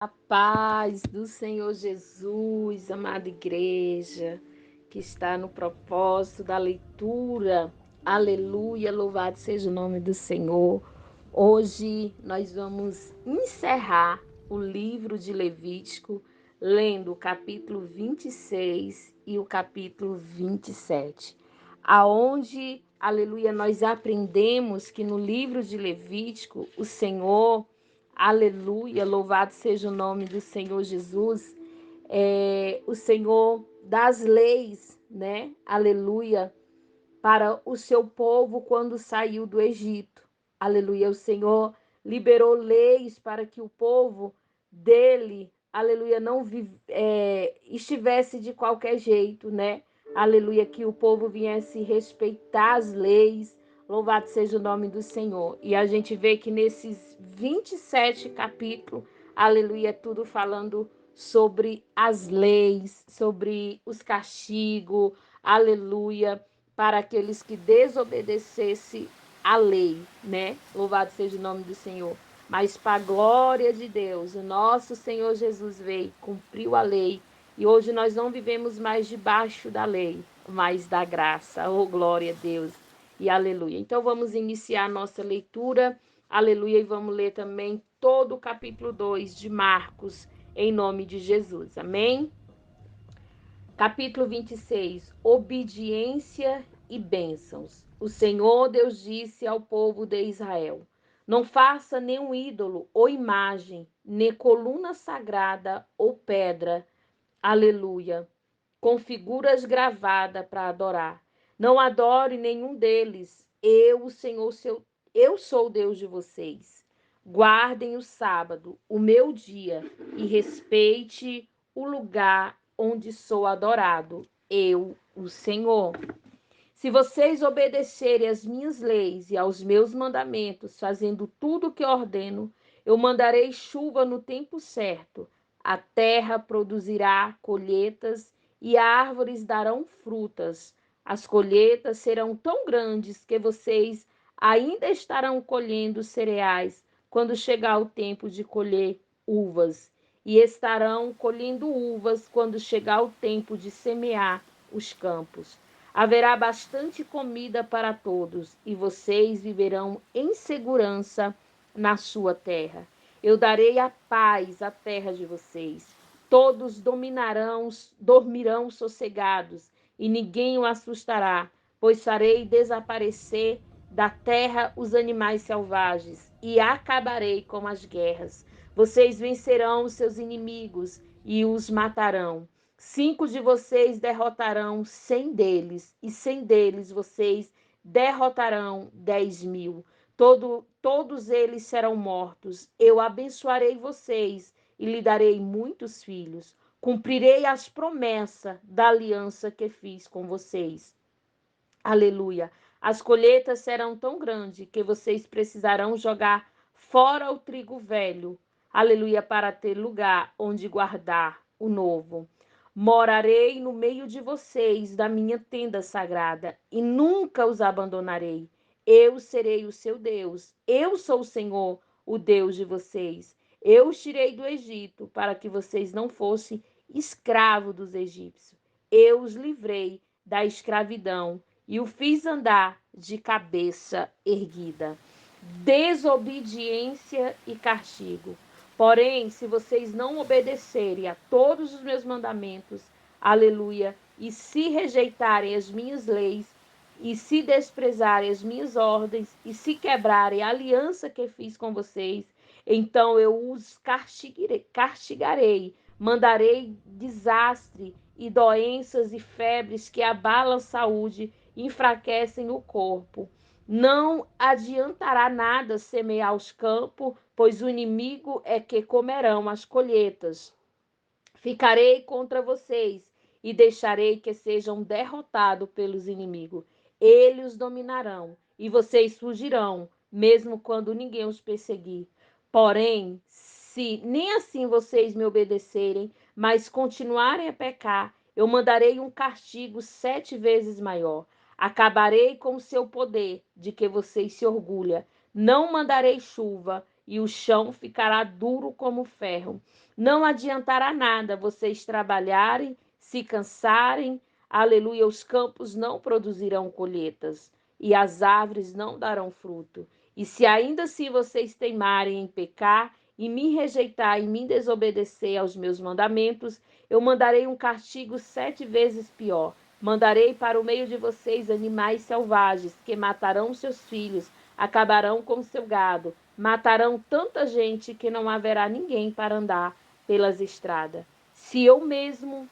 A paz do Senhor Jesus, amada igreja, que está no propósito da leitura. Aleluia, louvado seja o nome do Senhor. Hoje nós vamos encerrar o livro de Levítico, lendo o capítulo 26 e o capítulo 27, aonde, aleluia, nós aprendemos que no livro de Levítico, o Senhor, aleluia, louvado seja o nome do Senhor Jesus, o Senhor das leis, né? Aleluia, para o seu povo quando saiu do Egito. Aleluia, o Senhor liberou leis para que o povo dele, aleluia, não estivesse de qualquer jeito, né? Aleluia, que o povo viesse respeitar as leis. Louvado seja o nome do Senhor. E a gente vê que nesses 27 capítulos, aleluia, tudo falando sobre as leis, sobre os castigos, aleluia, para aqueles que desobedecessem a lei, né? Louvado seja o nome do Senhor. Mas para a glória de Deus, o nosso Senhor Jesus veio, cumpriu a lei, e hoje nós não vivemos mais debaixo da lei, mas da graça. Oh, glória a Deus e aleluia. Então vamos iniciar a nossa leitura, aleluia, e vamos ler também todo o capítulo 2 de Marcos, em nome de Jesus. Amém? Capítulo 26. Obediência e bênçãos. O Senhor Deus disse ao povo de Israel: Não faça nenhum ídolo ou imagem, nem coluna sagrada ou pedra, aleluia, com figuras gravadas para adorar. Não adore nenhum deles. Eu, o Senhor, eu sou o Deus de vocês. Guardem o sábado, o meu dia, e respeite o lugar onde sou adorado. Eu, o Senhor. Se vocês obedecerem às minhas leis e aos meus mandamentos, fazendo tudo o que ordeno, eu mandarei chuva no tempo certo. A terra produzirá colheitas e árvores darão frutas. As colheitas serão tão grandes que vocês ainda estarão colhendo cereais quando chegar o tempo de colher uvas, e estarão colhendo uvas quando chegar o tempo de semear os campos. Haverá bastante comida para todos, e vocês viverão em segurança na sua terra. Eu darei a paz à terra de vocês. Todos dormirão sossegados, e ninguém o assustará, pois farei desaparecer da terra os animais selvagens, e acabarei com as guerras. Vocês vencerão os seus inimigos e os matarão. 5 de vocês derrotarão 100 deles, e 100 deles vocês derrotarão 10.000. Todos eles serão mortos. Eu abençoarei vocês e lhe darei muitos filhos. Cumprirei as promessas da aliança que fiz com vocês. Aleluia. As colheitas serão tão grandes que vocês precisarão jogar fora o trigo velho. Aleluia, para ter lugar onde guardar o novo. Morarei no meio de vocês, da minha tenda sagrada, e nunca os abandonarei. Eu serei o seu Deus. Eu sou o Senhor, o Deus de vocês. Eu os tirei do Egito para que vocês não fossem escravos dos egípcios. Eu os livrei da escravidão e o fiz andar de cabeça erguida. Desobediência e castigo. Porém, se vocês não obedecerem a todos os meus mandamentos, aleluia, e se rejeitarem as minhas leis, e se desprezarem as minhas ordens, e se quebrarem a aliança que fiz com vocês, então eu os castigarei, mandarei desastre e doenças e febres que abalam a saúde e enfraquecem o corpo. Não adiantará nada semear os campos, pois o inimigo é que comerão as colheitas. Ficarei contra vocês e deixarei que sejam derrotados pelos inimigos. Eles os dominarão e vocês fugirão, mesmo quando ninguém os perseguir. Porém, se nem assim vocês me obedecerem, mas continuarem a pecar, eu mandarei um castigo 7 vezes maior. Acabarei com o seu poder, de que vocês se orgulham. Não mandarei chuva, e o chão ficará duro como ferro. Não adiantará nada vocês trabalharem, se cansarem. Aleluia, os campos não produzirão colheitas e as árvores não darão fruto. E se ainda assim vocês teimarem em pecar e me rejeitar e me desobedecer aos meus mandamentos, eu mandarei um castigo 7 vezes pior. Mandarei para o meio de vocês animais selvagens que matarão seus filhos, acabarão com seu gado, matarão tanta gente que não haverá ninguém para andar pelas estradas. Se eu mesmo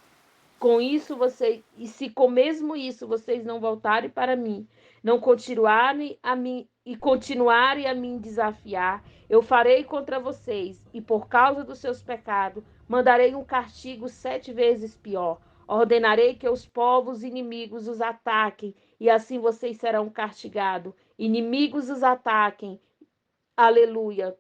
com isso vocês, e se com mesmo isso vocês não voltarem para mim, não continuarem a mim e continuarem a me desafiar, eu farei contra vocês, e por causa dos seus pecados, mandarei um castigo 7 vezes pior. Ordenarei que os povos inimigos os ataquem, e assim vocês serão castigados. Inimigos os ataquem. Aleluia.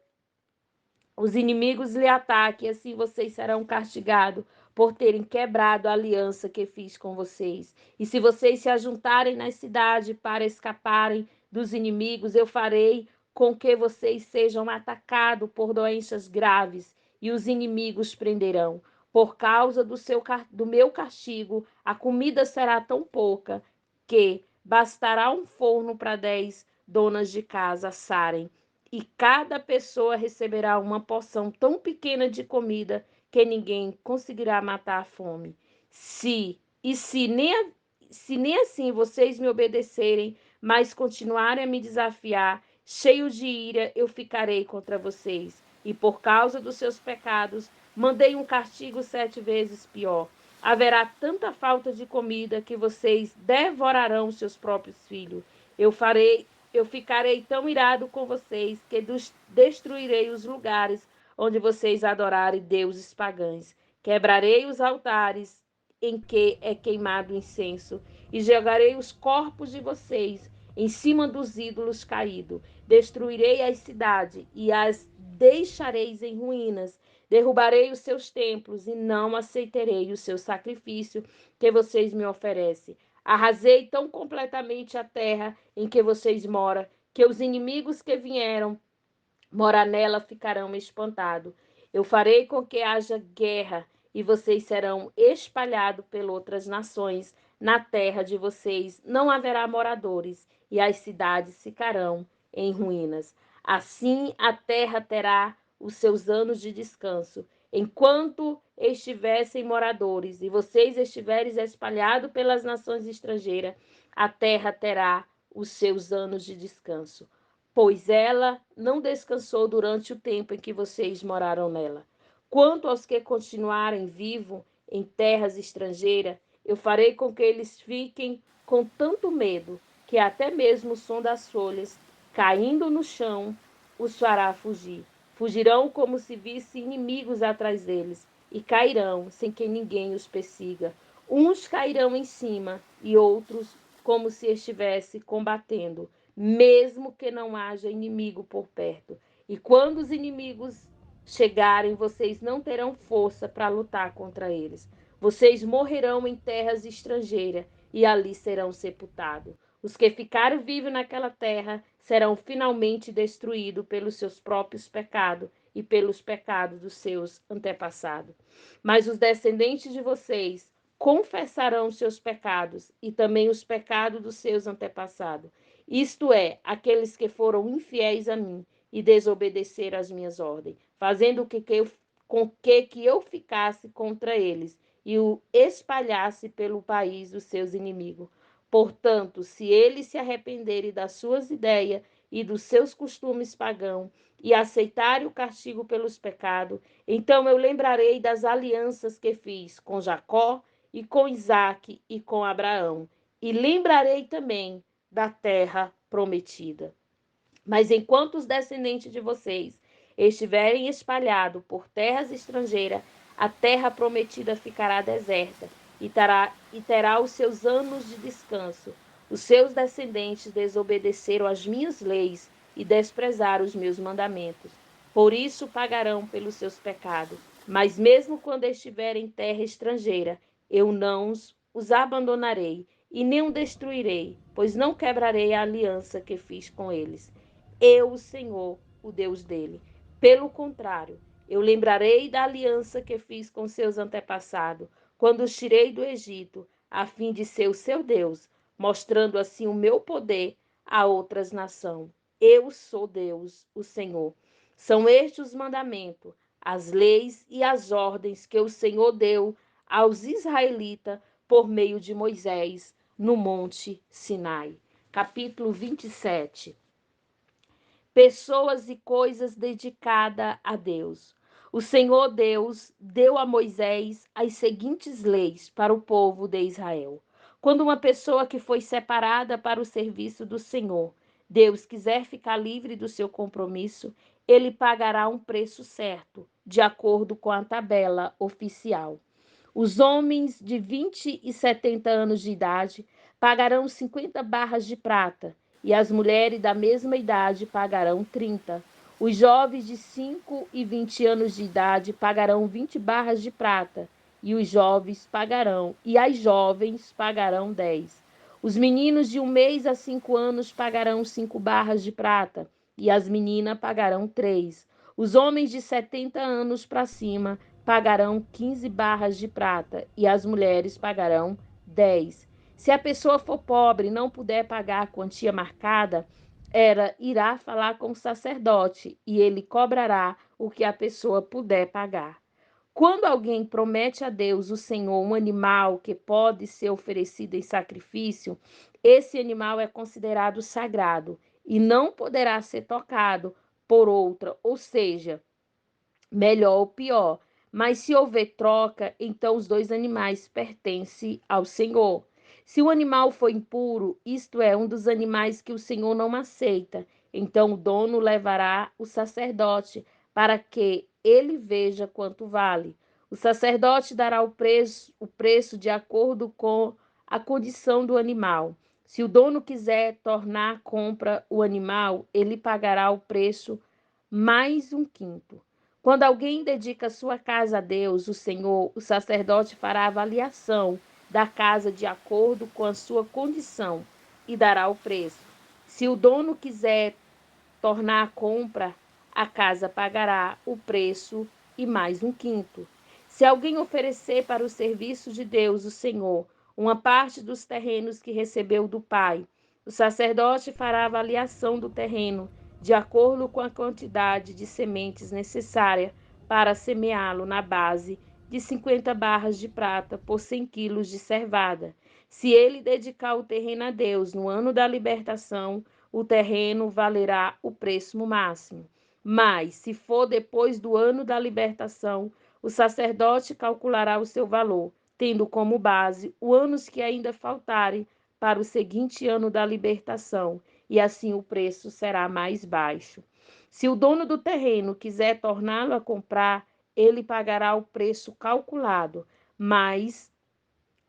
Os inimigos lhe ataquem, assim vocês serão castigados por terem quebrado a aliança que fiz com vocês. E se vocês se ajuntarem nas cidades para escaparem dos inimigos, eu farei com que vocês sejam atacados por doenças graves e os inimigos prenderão. Por causa do meu castigo, a comida será tão pouca que bastará um forno para 10 donas de casa assarem e cada pessoa receberá uma porção tão pequena de comida que ninguém conseguirá matar a fome. Se nem assim vocês me obedecerem, mas continuarem a me desafiar, cheio de ira, eu ficarei contra vocês. E por causa dos seus pecados, mandei um castigo 7 vezes pior. Haverá tanta falta de comida que vocês devorarão seus próprios filhos. Eu ficarei tão irado com vocês que destruirei os lugares onde vocês adorarem deuses pagãos. Quebrarei os altares em que é queimado incenso e jogarei os corpos de vocês em cima dos ídolos caídos. Destruirei as cidades e as deixareis em ruínas. Derrubarei os seus templos e não aceitarei o seu sacrifício que vocês me oferecem. Arrasei tão completamente a terra em que vocês moram, que os inimigos que vieram morar nela ficarão espantados. Eu farei com que haja guerra e vocês serão espalhados pelas outras nações. Na terra de vocês não haverá moradores e as cidades ficarão em ruínas. Assim a terra terá os seus anos de descanso. Enquanto estivessem moradores e vocês estiverem espalhados pelas nações estrangeiras, a terra terá os seus anos de descanso, pois ela não descansou durante o tempo em que vocês moraram nela. Quanto aos que continuarem vivos em terras estrangeiras, eu farei com que eles fiquem com tanto medo que até mesmo o som das folhas caindo no chão os fará fugir. Fugirão como se vissem inimigos atrás deles e cairão sem que ninguém os persiga. Uns cairão em cima e outros como se estivesse combatendo, mesmo que não haja inimigo por perto. E quando os inimigos chegarem, vocês não terão força para lutar contra eles. Vocês morrerão em terras estrangeiras e ali serão sepultados. Os que ficarem vivos naquela terra serão finalmente destruídos pelos seus próprios pecados e pelos pecados dos seus antepassados. Mas os descendentes de vocês confessarão seus pecados e também os pecados dos seus antepassados, isto é, aqueles que foram infiéis a mim e desobedeceram às minhas ordens, fazendo com que eu ficasse contra eles e o espalhasse pelo país dos seus inimigos. Portanto, se eles se arrependerem das suas ideias e dos seus costumes pagãos e aceitarem o castigo pelos pecados, então eu lembrarei das alianças que fiz com Jacó e com Isaque e com Abraão, e lembrarei também da terra prometida. Mas enquanto os descendentes de vocês estiverem espalhados por terras estrangeiras, a terra prometida ficará deserta e terá os seus anos de descanso. Os seus descendentes desobedeceram às minhas leis e desprezaram os meus mandamentos. Por isso pagarão pelos seus pecados. Mas mesmo quando estiverem em terra estrangeira, eu não os abandonarei e nem o destruirei, pois não quebrarei a aliança que fiz com eles. Eu, o Senhor, o Deus dele. Pelo contrário, eu lembrarei da aliança que fiz com seus antepassados, quando os tirei do Egito, a fim de ser o seu Deus, mostrando assim o meu poder a outras nações. Eu sou Deus, o Senhor. São estes os mandamentos, as leis e as ordens que o Senhor deu aos israelitas por meio de Moisés no monte Sinai. Capítulo 27. Pessoas e coisas dedicadas a Deus. O Senhor Deus deu a Moisés as seguintes leis para o povo de Israel. Quando uma pessoa que foi separada para o serviço do Senhor, Deus quiser ficar livre do seu compromisso, ele pagará um preço certo, de acordo com a tabela oficial. Os homens de 20 e 70 anos de idade pagarão 50 barras de prata, e as mulheres da mesma idade pagarão 30. Os jovens de 5 e 20 anos de idade pagarão 20 barras de prata, e os jovens pagarão, e as jovens pagarão 10. Os meninos de 1 mês a 5 anos pagarão 5 barras de prata, e as meninas pagarão 3. Os homens de 70 anos para cima pagarão 15 barras de prata e as mulheres pagarão 10. Se a pessoa for pobre e não puder pagar a quantia marcada, ela irá falar com o sacerdote e ele cobrará o que a pessoa puder pagar. Quando alguém promete a Deus, o Senhor, um animal que pode ser oferecido em sacrifício, esse animal é considerado sagrado e não poderá ser tocado por outra, ou seja, melhor ou pior. Mas se houver troca, então os dois animais pertencem ao Senhor. Se o animal for impuro, isto é, um dos animais que o Senhor não aceita, então o dono levará o sacerdote para que ele veja quanto vale. O sacerdote dará o preço de acordo com a condição do animal. Se o dono quiser tornar a compra o animal, ele pagará o preço mais um quinto. Quando alguém dedica sua casa a Deus, o Senhor, o sacerdote fará avaliação da casa de acordo com a sua condição e dará o preço. Se o dono quiser tornar a compra, a casa pagará o preço e mais um quinto. Se alguém oferecer para o serviço de Deus, o Senhor, uma parte dos terrenos que recebeu do Pai, o sacerdote fará avaliação do terreno de acordo com a quantidade de sementes necessária para semeá-lo na base de 50 barras de prata por 100 quilos de cevada. Se ele dedicar o terreno a Deus no ano da libertação, o terreno valerá o preço máximo. Mas, se for depois do ano da libertação, o sacerdote calculará o seu valor, tendo como base os anos que ainda faltarem para o seguinte ano da libertação, e assim o preço será mais baixo. Se o dono do terreno quiser torná-lo a comprar, ele pagará o preço calculado, mais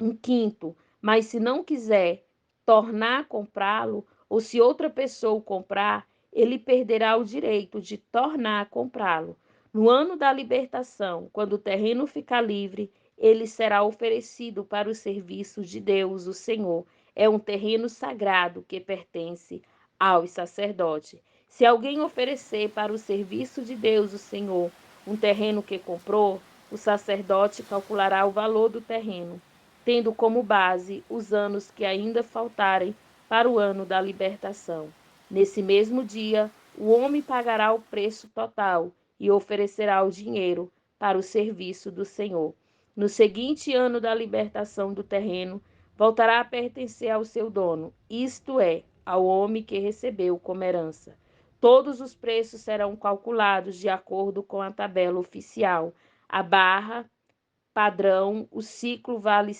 um quinto. Mas se não quiser tornar a comprá-lo, ou se outra pessoa o comprar, ele perderá o direito de tornar a comprá-lo. No ano da libertação, quando o terreno ficar livre, ele será oferecido para o serviço de Deus, o Senhor. É um terreno sagrado que pertence aos sacerdotes. Se alguém oferecer para o serviço de Deus, o Senhor, um terreno que comprou, o sacerdote calculará o valor do terreno, tendo como base os anos que ainda faltarem para o ano da libertação. Nesse mesmo dia, o homem pagará o preço total e oferecerá o dinheiro para o serviço do Senhor. No seguinte ano da libertação do terreno, voltará a pertencer ao seu dono, isto é, ao homem que recebeu como herança. Todos os preços serão calculados de acordo com a tabela oficial. A barra padrão, o ciclo vale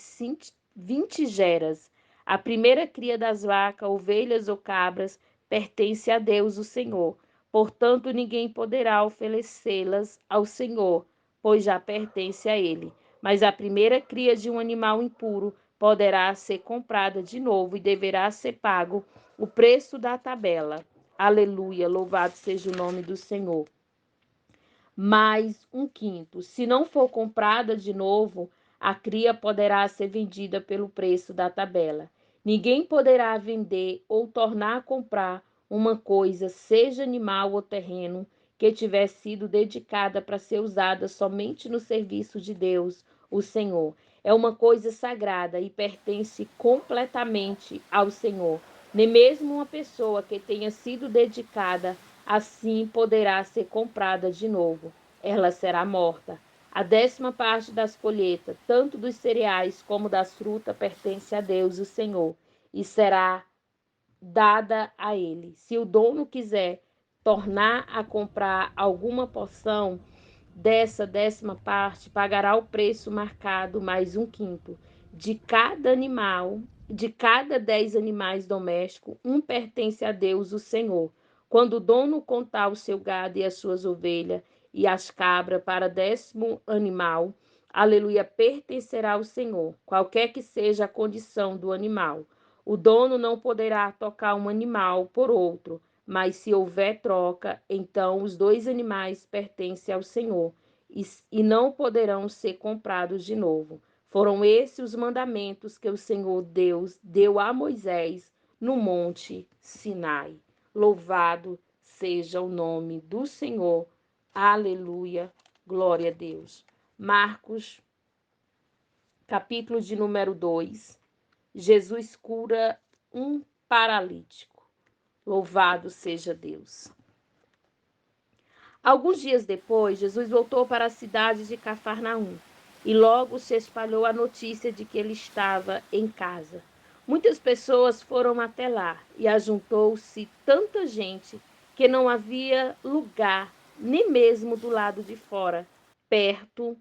20 geras. A primeira cria das vacas, ovelhas ou cabras pertence a Deus, o Senhor. Portanto, ninguém poderá oferecê-las ao Senhor, pois já pertence a Ele. Mas a primeira cria de um animal impuro poderá ser comprada de novo e deverá ser pago o preço da tabela. Aleluia, louvado seja o nome do Senhor. Mais um quinto. Se não for comprada de novo, a cria poderá ser vendida pelo preço da tabela. Ninguém poderá vender ou tornar a comprar uma coisa, seja animal ou terreno, que tiver sido dedicada para ser usada somente no serviço de Deus, o Senhor. É uma coisa sagrada e pertence completamente ao Senhor. Nem mesmo uma pessoa que tenha sido dedicada assim poderá ser comprada de novo. Ela será morta. A 10ª parte das colheitas, tanto dos cereais como das frutas, pertence a Deus, o Senhor, e será dada a ele. Se o dono quiser tornar a comprar alguma porção dessa 10ª parte, pagará o preço marcado mais um quinto. De cada animal, de cada 10 animais domésticos, um pertence a Deus, o Senhor. Quando o dono contar o seu gado e as suas ovelhas e as cabras para 10º animal, aleluia, pertencerá ao Senhor, qualquer que seja a condição do animal. O dono não poderá trocar um animal por outro, mas se houver troca, então os 2 animais pertencem ao Senhor e não poderão ser comprados de novo. Foram esses os mandamentos que o Senhor Deus deu a Moisés no monte Sinai. Louvado seja o nome do Senhor. Aleluia. Glória a Deus. Marcos, capítulo de número 2. Jesus cura um paralítico. Louvado seja Deus. Alguns dias depois, Jesus voltou para a cidade de Cafarnaum e logo se espalhou a notícia de que ele estava em casa. Muitas pessoas foram até lá e ajuntou-se tanta gente que não havia lugar, nem mesmo do lado de fora, perto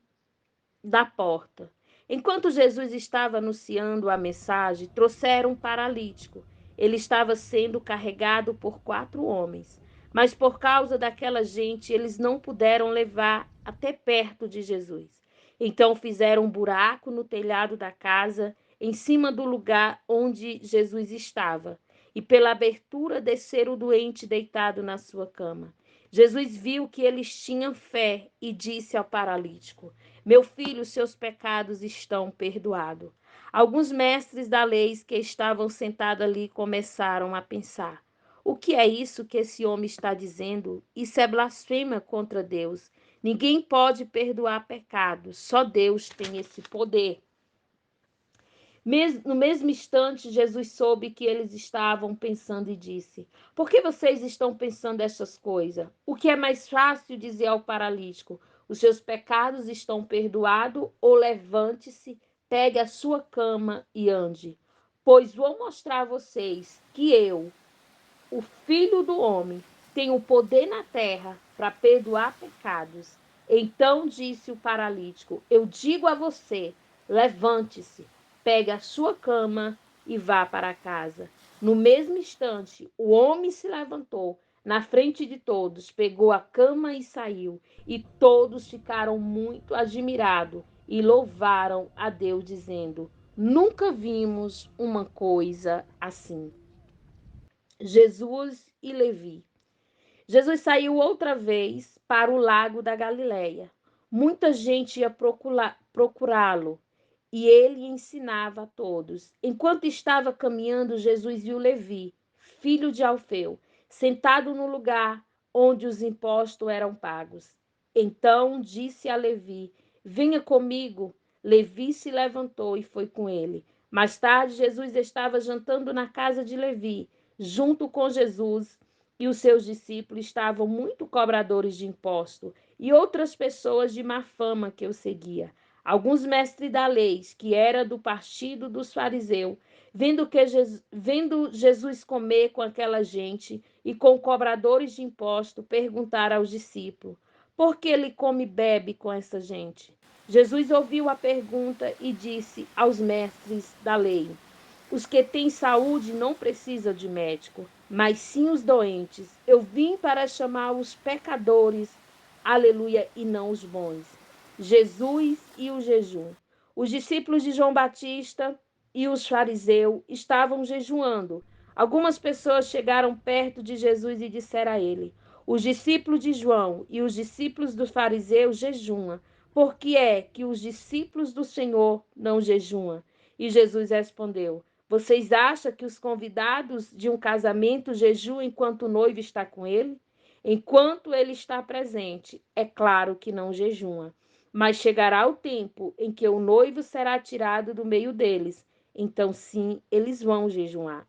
da porta. Enquanto Jesus estava anunciando a mensagem, trouxeram um paralítico. Ele estava sendo carregado por 4 homens, mas por causa daquela gente, eles não puderam levar até perto de Jesus. Então fizeram um buraco no telhado da casa, em cima do lugar onde Jesus estava, e pela abertura desceram o doente deitado na sua cama. Jesus viu que eles tinham fé e disse ao paralítico: meu filho, seus pecados estão perdoados. Alguns mestres da lei que estavam sentados ali começaram a pensar: o que é isso que esse homem está dizendo? Isso é blasfêmia contra Deus. Ninguém pode perdoar pecados, só Deus tem esse poder. No mesmo instante, Jesus soube que eles estavam pensando e disse: por que vocês estão pensando essas coisas? O que é mais fácil dizer ao paralítico: os seus pecados estão perdoados, ou levante-se, pegue a sua cama e ande? Pois vou mostrar a vocês que eu, o Filho do Homem, tem o poder na terra para perdoar pecados. Então disse o paralítico: eu digo a você, levante-se, pegue a sua cama e vá para casa. No mesmo instante, o homem se levantou na frente de todos, pegou a cama e saiu. E todos ficaram muito admirados e louvaram a Deus, dizendo: nunca vimos uma coisa assim. Jesus e Levi. Jesus saiu outra vez para o lago da Galileia. Muita gente ia procurá-lo e ele ensinava a todos. Enquanto estava caminhando, Jesus viu Levi, filho de Alfeu, sentado no lugar onde os impostos eram pagos. Então disse a Levi: venha comigo. Levi se levantou e foi com ele. Mais tarde, Jesus estava jantando na casa de Levi. Junto com Jesus e os seus discípulos estavam muito cobradores de imposto e outras pessoas de má fama que o seguia. Alguns mestres da lei, que era do partido dos fariseus, vendo Jesus comer com aquela gente e com cobradores de imposto, perguntaram aos discípulos: por que ele come e bebe com essa gente? Jesus ouviu a pergunta e disse aos mestres da lei: os que têm saúde não precisam de médico, mas sim os doentes. Eu vim para chamar os pecadores, aleluia, e não os bons. Jesus e o jejum. Os discípulos de João Batista e os fariseus estavam jejuando. Algumas pessoas chegaram perto de Jesus e disseram a ele: os discípulos de João e os discípulos dos fariseus jejuam. Por que é que os discípulos do Senhor não jejuam? E Jesus respondeu: vocês acham que os convidados de um casamento jejuam enquanto o noivo está com ele? Enquanto ele está presente, é claro que não jejuma. Mas chegará o tempo em que o noivo será tirado do meio deles. Então, sim, eles vão jejuar.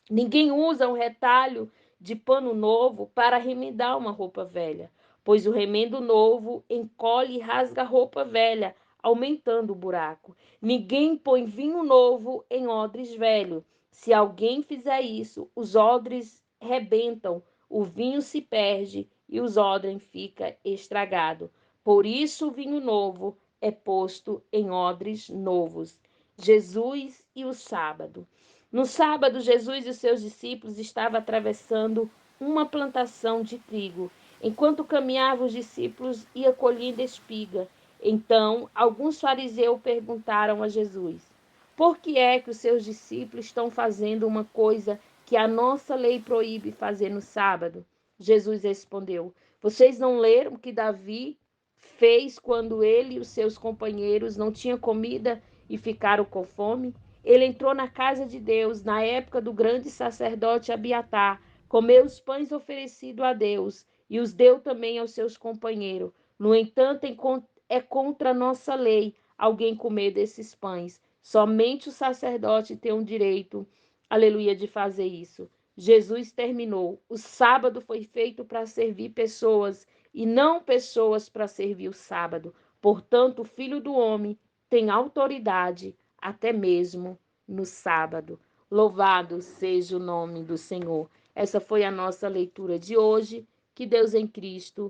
Ninguém usa um retalho de pano novo para remendar uma roupa velha, pois o remendo novo encolhe e rasga a roupa velha, aumentando o buraco. Ninguém põe vinho novo em odres velho. Se alguém fizer isso, os odres rebentam, o vinho se perde e os odres fica estragado. Por isso o vinho novo é posto em odres novos. Jesus e o sábado. No sábado, Jesus e os seus discípulos estavam atravessando uma plantação de trigo. Enquanto caminhavam, os discípulos iam colhendo espiga. Então, alguns fariseus perguntaram a Jesus: por que é que os seus discípulos estão fazendo uma coisa que a nossa lei proíbe fazer no sábado? Jesus respondeu: vocês não leram que Davi fez quando ele e os seus companheiros não tinham comida e ficaram com fome? Ele entrou na casa de Deus na época do grande sacerdote Abiatar, comeu os pães oferecidos a Deus e os deu também aos seus companheiros. No entanto, é contra a nossa lei alguém comer desses pães. Somente o sacerdote tem o direito, aleluia, de fazer isso. Jesus terminou. O sábado foi feito para servir pessoas e não pessoas para servir o sábado. Portanto, o Filho do Homem tem autoridade até mesmo no sábado. Louvado seja o nome do Senhor. Essa foi a nossa leitura de hoje. Que Deus em Cristo